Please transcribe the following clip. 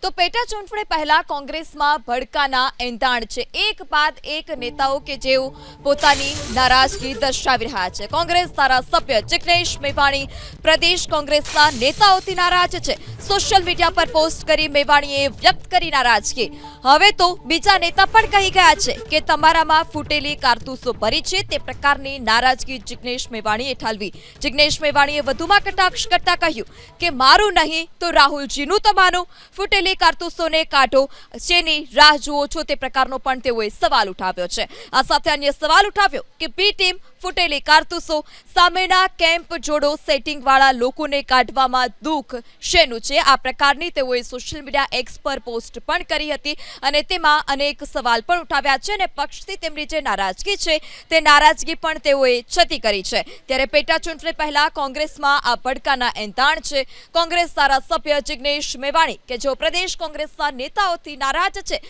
તો પેટા ચૂંટણી પહેલા કોંગ્રેસમાં ભડકાના એંધાણ છે। એક બાદ એક નેતાઓ કે જેઓ પોતાની નારાજગી દર્શાવી રહ્યા છે। કોંગ્રેસ ધારાસભ્ય જિગ્નેશ મેવાણી પ્રદેશ કોંગ્રેસના નેતાઓથી નારાજ છે। સોશિયલ મીડિયા પર પોસ્ટ કરી મેવાણીએ વ્યક્ત કરી નારાજગી। હવે તો બીજા નેતા પણ કહી ગયા છે કે તમારામાં ફૂટેલી કારતૂસો ભરી છે, તે પ્રકારની નારાજગી જિગ્નેશ મેવાણીએ ઠાલવી। જિગ્નેશ મેવાણીએ વધુમાં કટાક્ષ કરતા કહ્યું કે મારું નહીં તો રાહુલજીનું તો માનો, ફૂટેલી કારતૂસોને કાઢો, શેની રાહ જુઓ છો, તે પ્રકારનો પણ તેઓએ સવાલ ઉઠાવ્યો છે। આ સાથે અન્ય સવાલ ઉઠાવ્યો કે બી ટીમ ફૂટેલી કારતૂસો સામેના કેમ્પ જોડો, સેટિંગ વાળા લોકોને કાઢવામાં દુઃખ શેનું છે। આ પ્રકારની તેઓએ સોશિયલ મીડિયા એક્સ પર પોસ્ટ પણ કરી હતી અને તેમાં અનેક સવાલ પણ ઉઠાવ્યા છે અને પક્ષથી તેમની જે નારાજગી છે તે નારાજગી પણ તેઓએ છતી કરી છે। ત્યારે પેટા ચૂંટણી પહેલા કોંગ્રેસમાં આ ભડકાના એંધાણ છે। કોંગ્રેસ ધારાસભ્ય જિગ્નેશ મેવાણી કે જેઓ પ્રદેશ કોંગ્રેસના નેતાઓથી નારાજ છે